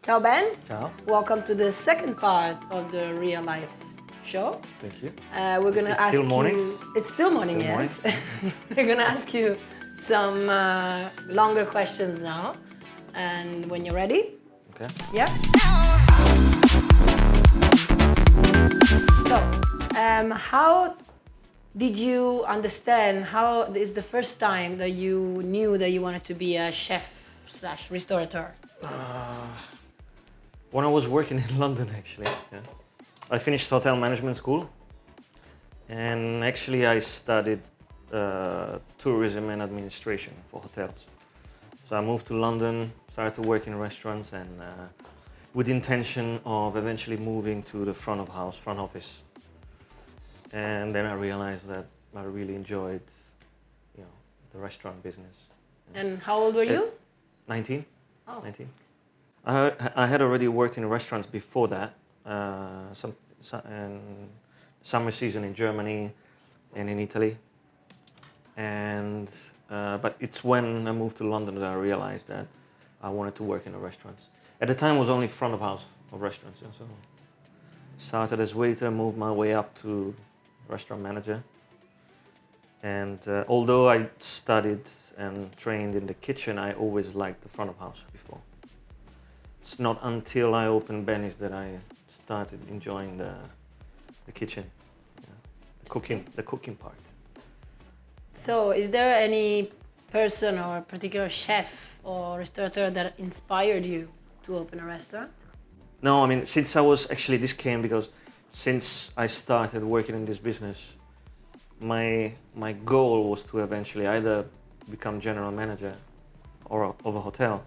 Ciao Ben. Ciao. Welcome to the second part of the real life show. Thank you. We're gonna It's ask still morning? you. It's still morning, Still yes. We're gonna ask you some longer questions now, and when you're ready, Okay. yeah. So, how did you understand? How is the first time that you knew that you wanted to be a chef/restaurateur? When I was working in London, actually, yeah. I finished hotel management school, and actually I studied tourism and administration for hotels. So I moved to London, started to work in restaurants, and with the intention of eventually moving to the front office. And then I realized that I really enjoyed, the restaurant business. And how old were you? 19. Oh. 19. I had already worked in restaurants before that, and summer season in Germany and in Italy. And but it's when I moved to London that I realized that I wanted to work in the restaurants. At the time, it was only front of house of restaurants. So started as waiter, moved my way up to restaurant manager. And although I studied and trained in the kitchen, I always liked the front of house before. It's not until I opened Bellis that I started enjoying the kitchen, the cooking part. So, is there any person or particular chef or restaurateur that inspired you to open a restaurant? No, I mean, this came because since I started working in this business, my goal was to eventually either become general manager of a hotel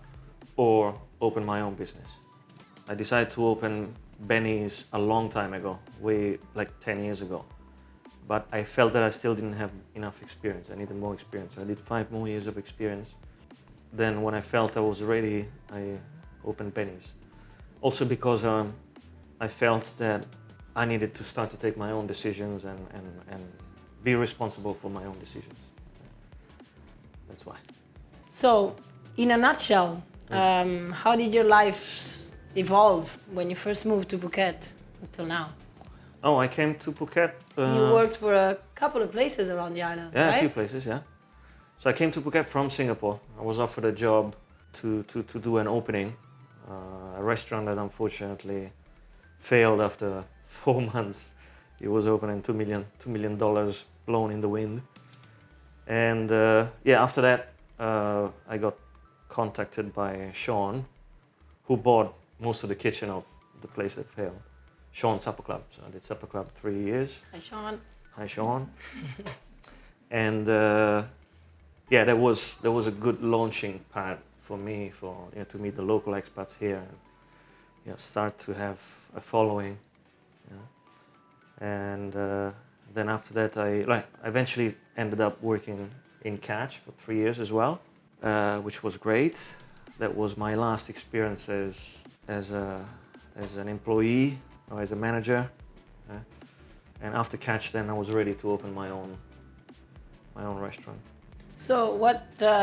or open my own business. I decided to open Benny's a long time ago, way like 10 years ago. But I felt that I still didn't have enough experience. I needed more experience. I did 5 more years of experience. Then when I felt I was ready, I opened Benny's. Also because I felt that I needed to start to take my own decisions and be responsible for my own decisions. That's why. So, in a nutshell, how did your life evolve when you first moved to Phuket until now? Oh, I came to Phuket. You worked for a couple of places around the island, Yeah, right? a few places, yeah. So I came to Phuket from Singapore. I was offered a job to do an opening, a restaurant that unfortunately failed after 4 months. It was open in $2 million blown in the wind. And after that, I got contacted by Sean, who bought most of the kitchen of the place that failed. Sean Supper Club. So I did Supper Club 3 years. Hi, Sean. Hi, Sean. And there was a good launching pad for me to meet the local expats here and start to have a following. And then after that, I eventually ended up working in Catch for 3 years as well, which was great. That was my last experience as an employee or as a manager. And after Catch, then I was ready to open my own restaurant. So, what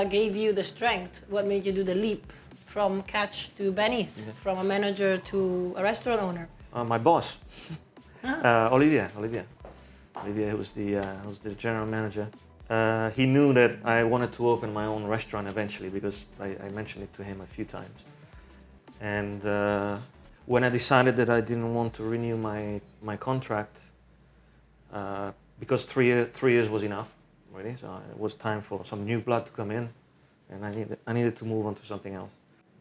gave you the strength? What made you do the leap from Catch to Benny's, from a manager to a restaurant owner? My boss, Olivia, who was the general manager. He knew that I wanted to open my own restaurant eventually because I mentioned it to him a few times. And when I decided that I didn't want to renew my contract, because 3 years was enough, really, so it was time for some new blood to come in, and I needed to move on to something else.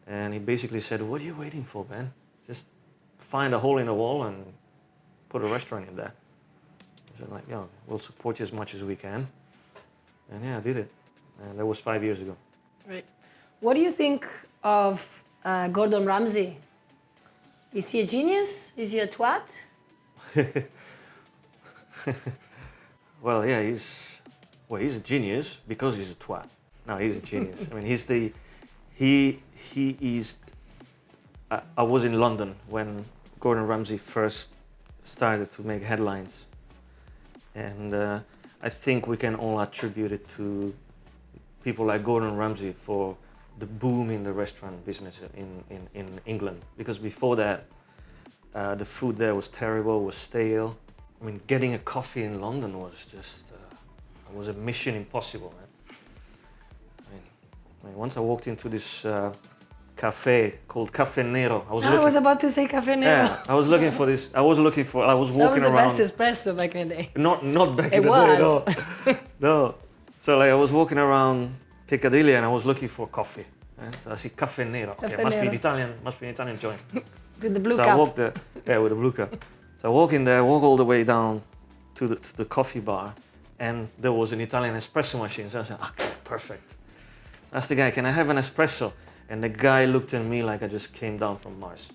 And he basically said, "What are you waiting for, Ben? Just find a hole in the wall and put a restaurant in there." I said, we'll support you as much as we can. And I did it. And that was 5 years ago. Right. What do you think of Gordon Ramsay? Is he a genius? Is he a twat? Well, yeah, he's a genius because he's a twat. No, he's a genius. I mean, he is. I was in London when Gordon Ramsay first started to make headlines, and I think we can all attribute it to people like Gordon Ramsay for the boom in the restaurant business in England. Because before that, the food there was terrible, was stale. I mean, getting a coffee in London was just was a mission impossible, man. I mean, once I walked into this cafe called Cafe Nero. I was about to say Cafe Nero. Yeah, I was looking for this. I was walking That was the around. best espresso back in the day. Not back It in the was. day at all. No. So like I was walking around Piccadilly and I was looking for coffee. So I see Cafe Nero. Okay, Cafe must be Nero. an Italian joint. With the blue So cup. I walked there, with a blue cup. So I walk in there, walk all the way down to the coffee bar, and there was an Italian espresso machine. So I said, okay, perfect. That's the guy. Can I have an espresso? And the guy looked at me like I just came down from Mars.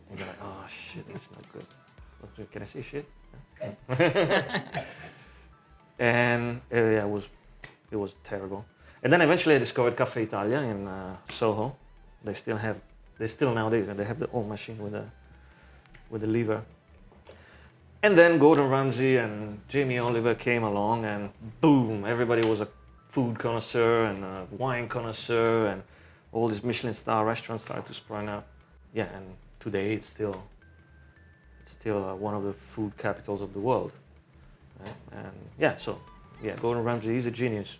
And you're like, oh shit, that's not good. Okay, can I say shit? And yeah, it was terrible. And then eventually I discovered Cafe Italia in Soho. They still nowadays, and they have the old machine with the lever. And then Gordon Ramsay and Jamie Oliver came along, and boom, everybody was a food connoisseur and a wine connoisseur, and all these Michelin star restaurants started to spring up. Yeah, and today it's still one of the food capitals of the world. Right? And yeah, so yeah, Gordon Ramsay is a genius.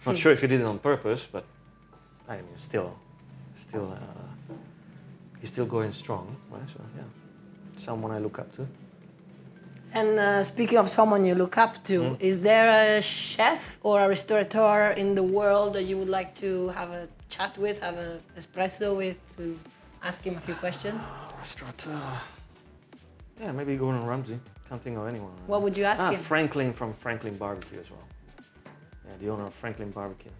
Not sure if he did it on purpose, but I mean, he's still going strong, right? So yeah, someone I look up to. And speaking of someone you look up to, is there a chef or a restaurateur in the world that you would like to have a chat with, have an espresso with, to ask him a few questions? Restaurateur. Yeah, maybe Gordon Ramsay. Can't think of anyone. What would you ask him? Franklin from Franklin Barbecue as well. Yeah, the owner of Franklin Barbecue.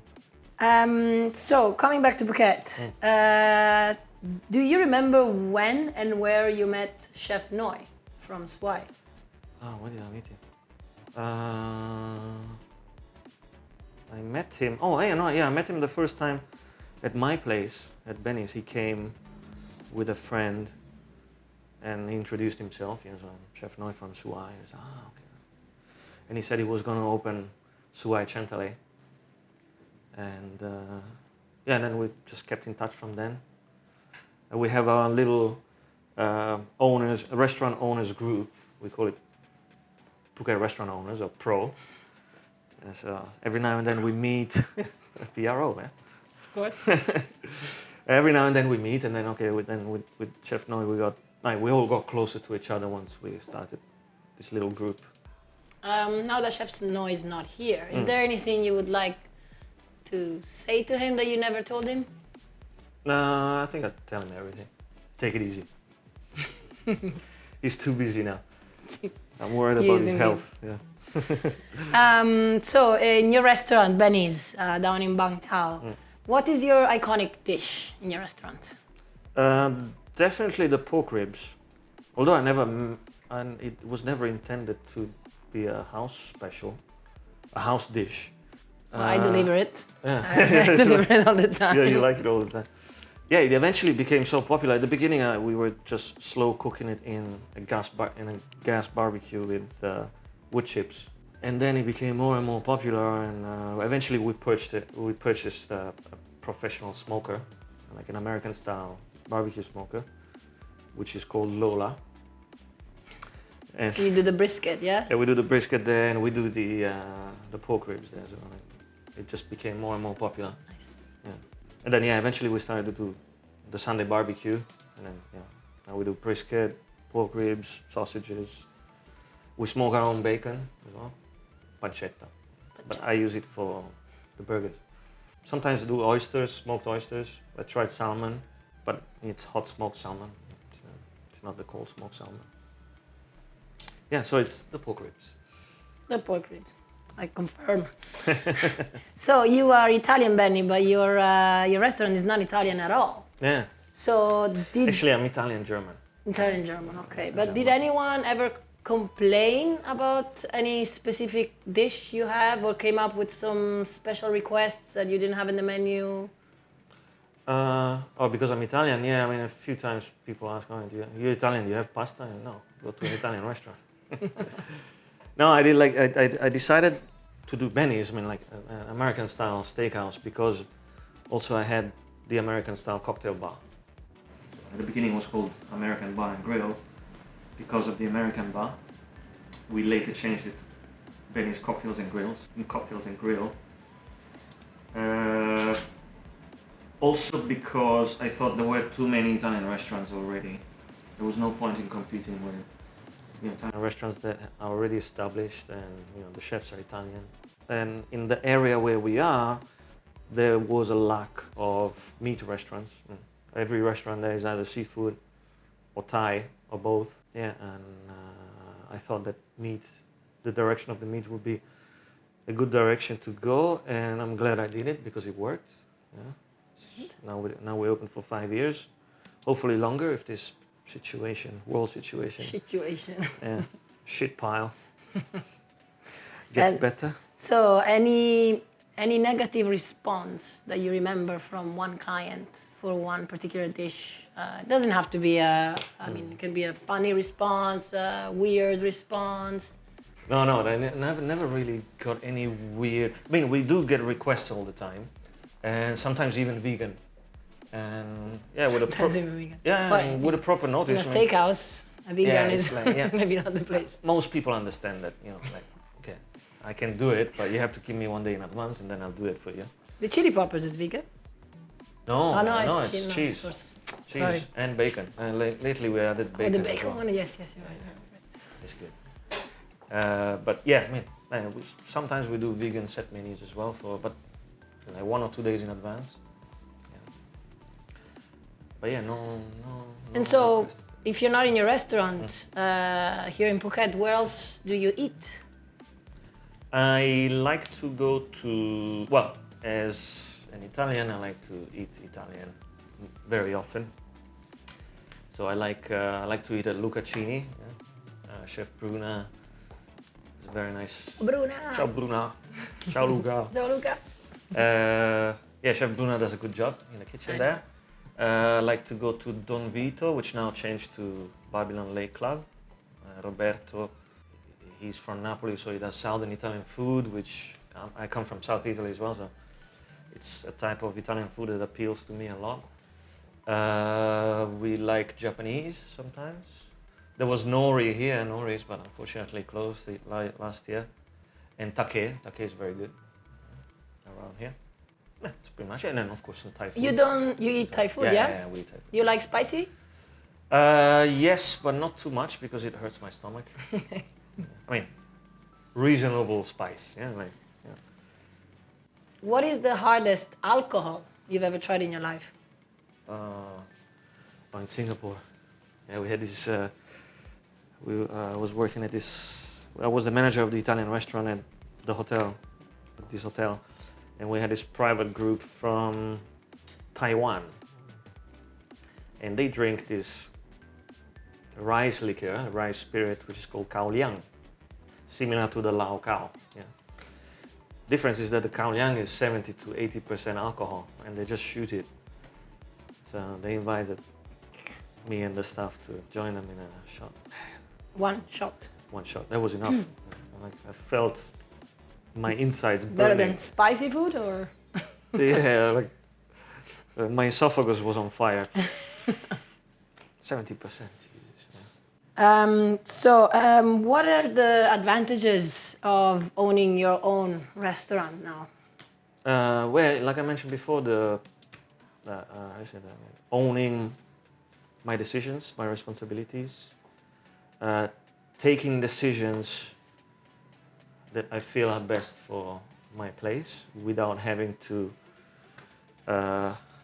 So coming back to Phuket, do you remember when and where you met Chef Noi from Swai? Oh, where did I meet him? I met him. Oh, yeah, no, yeah, I met him the first time at my place at Bellis. He came with a friend, and he introduced himself. He was Chef Noi from Suai. I said, okay. And he said he was going to open Suai Chantalay. And yeah, and then we just kept in touch from then. And we have our little restaurant owners group. We call it Phuket Restaurant Owners, or PRO. And so every now and then we meet. PRO, man. What? Every now and then we meet, and then with Chef Noi we all got closer to each other once we started this little group. Now that Chef Noi is not here, is there anything you would like to say to him that you never told him? No, I think I'd tell him everything. Take it easy. He's too busy now. I'm worried about his health. Yeah. So in your restaurant, Benny's, down in Bangtao, what is your iconic dish in your restaurant? Definitely the pork ribs. Although it was never intended to be a house special, a house dish. I deliver it. Yeah. I deliver it all the time. Yeah, you like it all the time. Yeah, it eventually became so popular. At the beginning, we were just slow cooking it in a gas barbecue with wood chips, and then it became more and more popular. And eventually, we purchased a professional smoker, like an American-style barbecue smoker, which is called Lola. And you do the brisket, yeah? Yeah, we do the brisket there, and we do the pork ribs there. So it just became more and more popular. Nice. Yeah. And then eventually we started to do the Sunday barbecue, and then now we do brisket, pork ribs, sausages. We smoke our own bacon as well, pancetta. But I use it for the burgers. Sometimes I do oysters, smoked oysters. I tried salmon, but it's hot smoked salmon. It's not the cold smoked salmon. Yeah, so it's the pork ribs. The pork ribs. I confirm. So you are Italian, Benny, but your restaurant is not Italian at all. Yeah. So Actually, I'm Italian-German. Italian-German, okay. But did anyone ever complain about any specific dish you have, or came up with some special requests that you didn't have in the menu? Because I'm Italian, yeah. I mean, a few times people ask, "Oh, you're Italian? Do you have pasta?" And no, go to an Italian restaurant. No, I decided to do Benny's, I mean, like an American-style steakhouse, because also I had the American style cocktail bar. At the beginning it was called American Bar and Grill because of the American bar. We later changed it to Benny's Cocktails and Grill. Also because I thought there were too many Italian restaurants already. There was no point in competing with Italian restaurants that are already established and the chefs are Italian. And in the area where we are, there was a lack of meat restaurants. Every restaurant there is either seafood or Thai or both. Yeah, and I thought that the direction of the meat would be a good direction to go, and I'm glad I did it because it worked. Yeah. Now we're open for 5 years, hopefully longer if this world situation, shit pile gets better. So any negative response that you remember from one client for one particular dish? It doesn't have to be it can be a funny response, a weird response. No, I never really got any weird. I mean, we do get requests all the time, and sometimes even vegan. And with a proper notice. In a steakhouse, a vegan is maybe not the place. Most people understand that, okay, I can do it, but you have to give me 1 day in advance, and then I'll do it for you. The chili poppers is vegan? No, it's cheese. Cheese Sorry. and bacon. And lately we added bacon. The bacon as well. one, yes, you're right. It's good. Sometimes we do vegan set menus as well but like 1 or 2 days in advance. Yeah. But no. And so, if you're not in your restaurant here in Phuket, where else do you eat? I like to go to, as an Italian, I like to eat Italian very often. So I like to eat at Luca Cini. Chef Bruna is very nice. Bruna. Ciao Bruna. Ciao Luca. Ciao Luca. Chef Bruna does a good job in the kitchen there. I like to go to Don Vito, which now changed to Babylon Lake Club. Roberto, he's from Napoli, so he does Southern Italian food, which I come from South Italy as well, so it's a type of Italian food that appeals to me a lot. We like Japanese sometimes. There was Nori here, Nori's, but unfortunately closed last year. And Take is very good around here. That's pretty much it. And then of course some Thai food. You eat Thai food, yeah? Yeah, we eat Thai food. You like spicy? Yes, but not too much because it hurts my stomach. I mean, reasonable spice, yeah. What is the hardest alcohol you've ever tried in your life? In Singapore, we had this. I was working at this. I was the manager of the Italian restaurant at this hotel, and we had this private group from Taiwan, and they drink this rice liquor, rice spirit, which is called Cao Liang, similar to the Lao Cao. Yeah. Difference is that the Cao Liang is 70 to 80% alcohol, and they just shoot it. So they invited me and the staff to join them in a shot. One shot. That was enough. I felt my insides burning. Better than spicy food, or? Yeah, my esophagus was on fire. 70%. What are the advantages of owning your own restaurant now? Like I mentioned before, owning my decisions, my responsibilities, taking decisions that I feel are best for my place without having to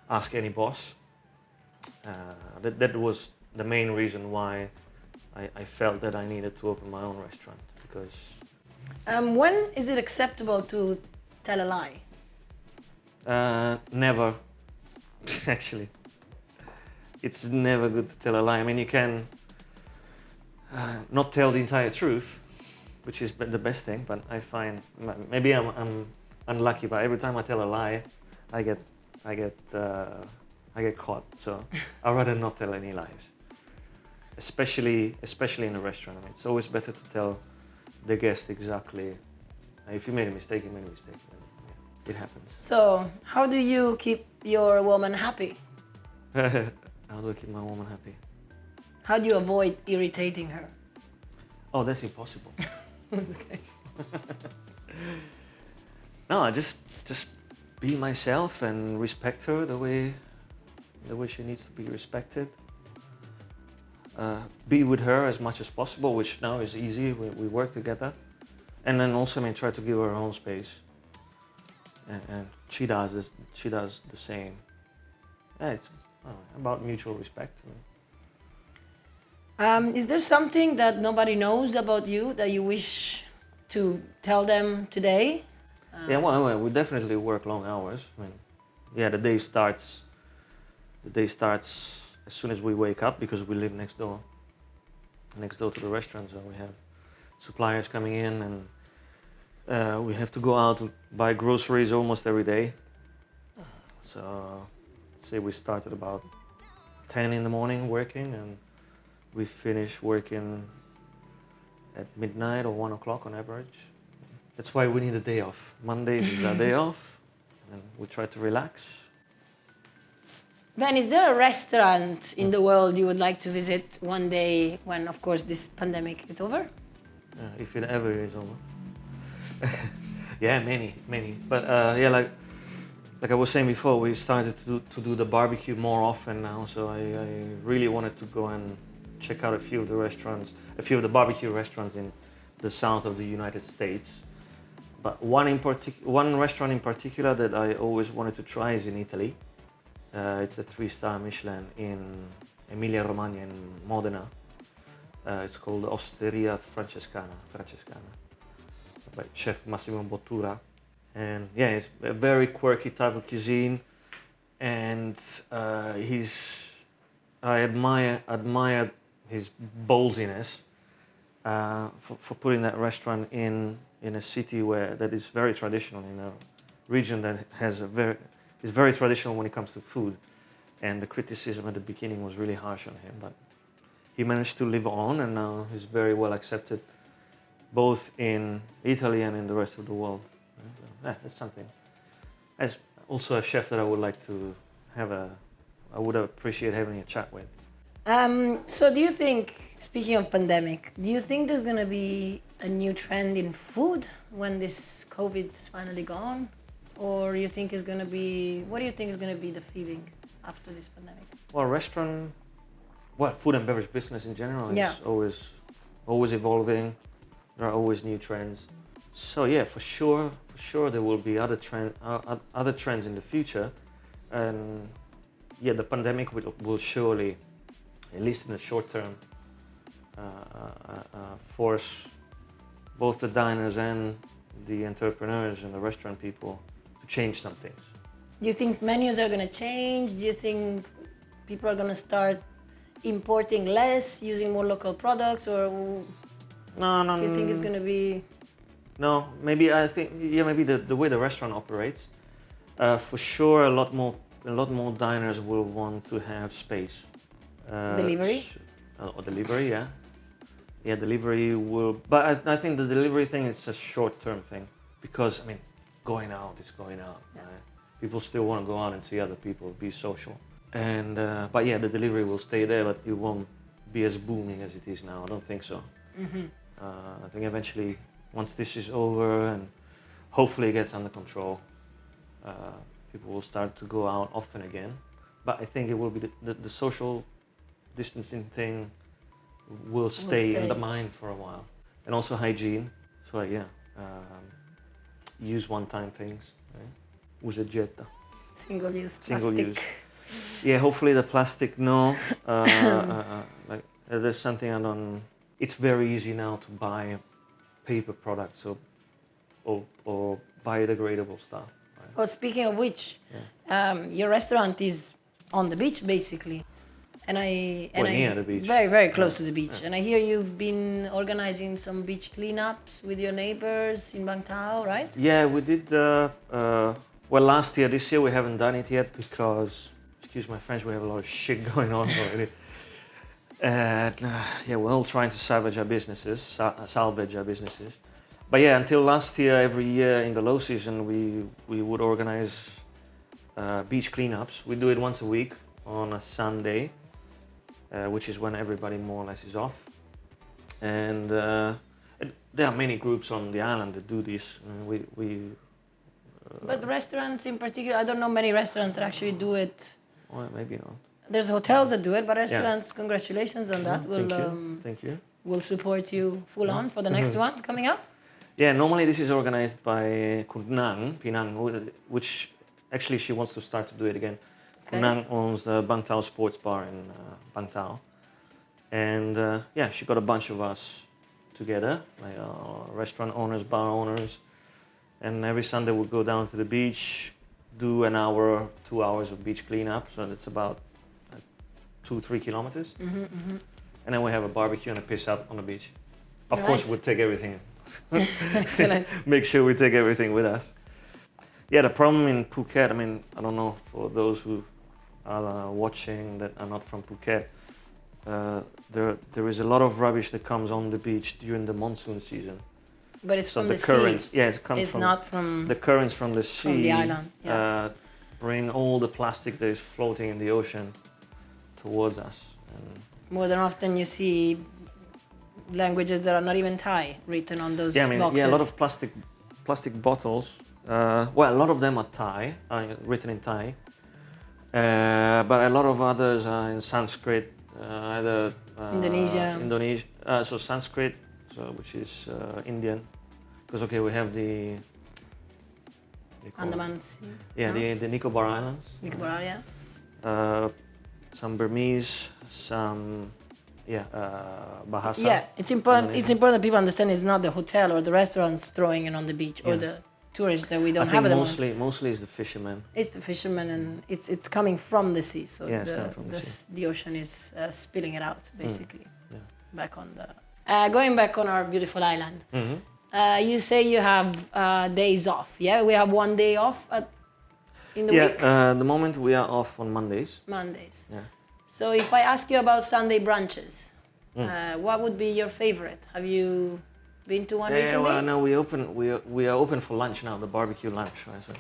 ask any boss. That was the main reason why I felt that I needed to open my own restaurant, because... when is it acceptable to tell a lie? Never, actually. It's never good to tell a lie. I mean, you can not tell the entire truth, which is the best thing, but I find, maybe I'm unlucky, but every time I tell a lie, I get caught. So I'd rather not tell any lies. Especially in a restaurant. I mean, it's always better to tell the guest exactly. If you made a mistake, you made a mistake. it happens. So, how do you keep your woman happy? How do I keep my woman happy? How do you avoid irritating her? Oh, that's impossible. Okay. No, I just be myself and respect her the way she needs to be respected. Be with her as much as possible, which now is easy. We work together, and then also try to give her own space. And she does this, she does the same. Yeah, it's about mutual respect. Is there something that nobody knows about you that you wish to tell them today? Yeah, well, we definitely work long hours. I mean, yeah, the day starts as soon as we wake up, because we live next door to the restaurant. So we have suppliers coming in, and we have to go out and buy groceries almost every day. So let's say we start at about 10 in the morning working, and we finish working at midnight or 1 o'clock on average. That's why we need a day off. Mondays is our day off, and we try to relax. Ben, is there a restaurant in the world you would like to visit one day when, of course, this pandemic is over? If it ever is over. Yeah, many. But yeah, like I was saying before, we started to do the barbecue more often now. So I really wanted to go and check out a few of the barbecue restaurants in the south of the United States. But one restaurant in particular that I always wanted to try is in Italy. It's a 3-star Michelin in Emilia-Romagna in Modena. It's called Osteria Francescana, by Chef Massimo Bottura. And yeah, it's a very quirky type of cuisine. And I admire his ballsiness for putting that restaurant in a city that is very traditional, in a region that is very traditional when it comes to food. And the criticism at the beginning was really harsh on him, but he managed to live on, and now he's very well accepted both in Italy and in the rest of the world. That's something. As also a chef that I would like to I would appreciate having a chat with. So do you think, speaking of pandemic, do you think there's gonna be a new trend in food when this COVID is finally gone? Or what do you think is gonna be the feeling after this pandemic? Well, food and beverage business in general is always evolving. There are always new trends. So yeah, for sure there will be other trends in the future. And yeah, the pandemic will surely, at least in the short term, force both the diners and the entrepreneurs and the restaurant people to change some things. Do you think menus are going to change? Do you think people are going to start importing less, using more local products, or No. do you think it's going to be? No, maybe maybe the way the restaurant operates. For sure, a lot more diners will want to have space. Delivery? Or delivery, yeah. Yeah, delivery will. But I think the delivery thing is a short-term thing, because I mean, going out is going out. Yeah. Right? People still want to go out and see other people, be social. And but yeah, the delivery will stay there, but it won't be as booming as it is now. I don't think so. Mm-hmm. I think eventually, once this is over and hopefully it gets under control, people will start to go out often again. But I think it will be the social distancing thing will stay in the mind for a while. And also hygiene. So yeah, use one-time things. Right? Usa e getta. Single-use plastic. Single-use. Yeah, hopefully the plastic, no. Like there's something I don't. It's very easy now to buy paper products or biodegradable stuff. Right? Well, speaking of which, your restaurant is on the beach basically, near the beach. Very, very close to the beach. Yeah. And I hear you've been organizing some beach cleanups with your neighbors in Bangtao, right? Yeah, we did. Well, last year. This year we haven't done it yet because, excuse my French, we have a lot of shit going on already. And yeah, we're all trying to salvage our businesses. But yeah, until last year, every year in the low season, we would organize beach cleanups. We do it once a week on a Sunday, which is when everybody more or less is off. And there are many groups on the island that do this. But restaurants in particular, I don't know many restaurants that actually do it. Well, maybe not. There's hotels that do it, but restaurants, congratulations on that. Thank you. We'll support you full on for the next one coming up. Yeah, normally this is organized by Pinang, which actually she wants to start to do it again. Okay. Pinang owns the Bangtao Sports Bar in Bangtao. And yeah, she got a bunch of us together, like restaurant owners, bar owners. And every Sunday we'll go down to the beach, do an hour, 2 hours of beach cleanup. So that's about 2-3 kilometers. And then we have a barbecue and a piss up on the beach. Of course, we'll take everything. Excellent. Make sure we take everything with us. Yeah, the problem in Phuket, I mean, I don't know, for those who are watching that are not from Phuket, there is a lot of rubbish that comes on the beach during the monsoon season. But it's so from the currents, sea. Yeah, it's not from the currents from the sea. From the island. Yeah. Bring all the plastic that is floating in the ocean towards us. And more than often you see languages that are not even Thai written on those boxes. Yeah, a lot of plastic bottles. Well, a lot of them are Thai, written in Thai. But a lot of others are in Sanskrit, either Indonesia. So Sanskrit, which is Indian, because we have the Andaman Sea. Yeah, no? the Nicobar Islands. Nicobar, yeah. Some Burmese, some Bahasa. Yeah, it's important. It's important that people understand it's not the hotel or the restaurants throwing it on the beach or the tourists that we don't have at the moment. Mostly it's the fishermen. It's the fishermen, and it's coming from the sea. So it's coming from the sea. The ocean is spilling it out basically. Back on the. Going back on our beautiful island. You say you have days off. Yeah, we have 1 day off in the week. Yeah, the moment we are off on Mondays. Mondays. Yeah. So if I ask you about Sunday brunches, what would be your favorite? Have you been to one recently? Well, no, we are open for lunch now, the barbecue lunch. Right? So,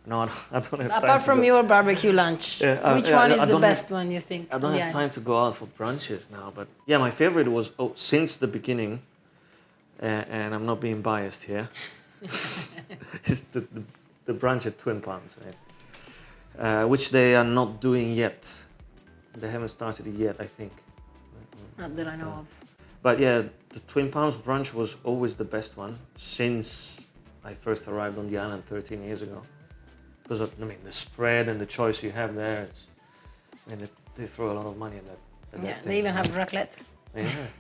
no, I don't have time. Apart from your barbecue lunch, which one is the best one you think? I don't have time to go out for brunches now, but yeah, my favorite was since the beginning, and I'm not being biased here. Is the brunch at Twin Palms, right? Which they are not doing yet. They haven't started it yet, I think. Not that I know of. But yeah, the Twin Palms brunch was always the best one since I first arrived on the island 13 years ago. Because of, the spread and the choice you have there, they throw a lot of money at that. Yeah, they even have raclette.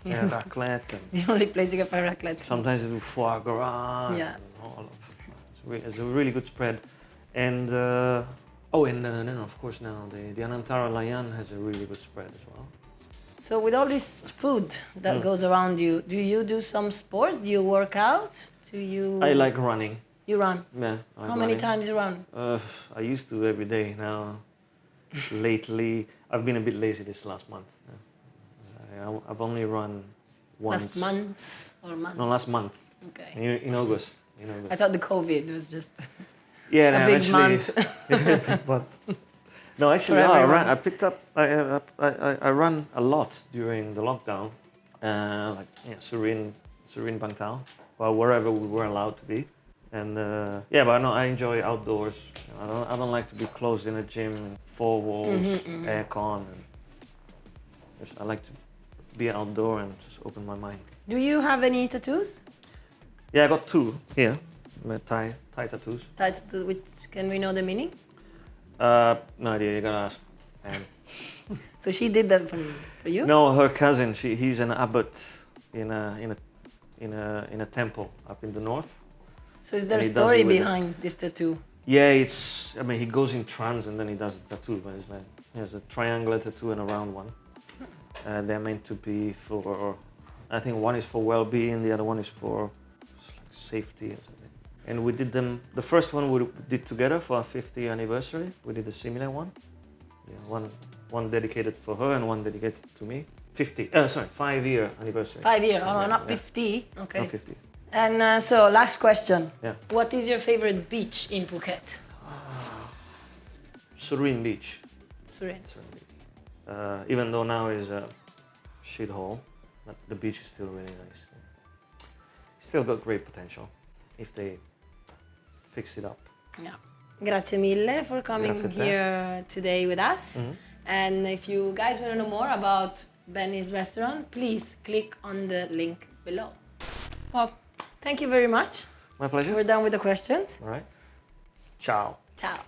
Yeah, raclette. The only place you can find raclette. Sometimes they do foie gras. Yeah. It's a really good spread. And then of course now the Anantara Layan has a really good spread as well. So with all this food that goes around you, do you do some sports? Do you work out? I like running. You run? Yeah. How many times you run? I used to every day. Now, lately, I've been a bit lazy this last month. I've only run once. Last month or month? No, last month. Okay. In August. I thought the COVID was just a big month. No, actually, I picked up. I run a lot during the lockdown, Surin, Bangtao, well, wherever we were allowed to be, and but no, I enjoy outdoors. I don't like to be closed in a gym, four walls, aircon, and I like to be outdoor and just open my mind. Do you have any tattoos? Yeah, I got 2 here, Thai tattoos. Thai tattoos, which can we know the meaning? No idea. You gotta ask. So she did that for you? No, her cousin. He's an abbot in a temple up in the north. So is there a story behind this tattoo? Yeah, he goes in trance and then he does the tattoo. But he has a triangular tattoo and a round one. They're meant to be for. I think one is for well-being, the other one is for safety or something. And we did them. The first one we did together for our 50th anniversary. We did a similar one. Yeah, one dedicated for her and one dedicated to me. 5-year anniversary. 5 year. Oh, not 50. Okay. Not 50. And so, last question. Yeah. What is your favorite beach in Phuket? Serene Beach. Surin. Even though now is a shithole, but the beach is still really nice. Still got great potential if they fix it up. Yeah. Grazie mille for coming Grazie a te. here today with us. Mhm. And if you guys want to know more about Benny's restaurant, please click on the link below. Well, thank you very much. My pleasure. We're done with the questions. All right. Ciao. Ciao.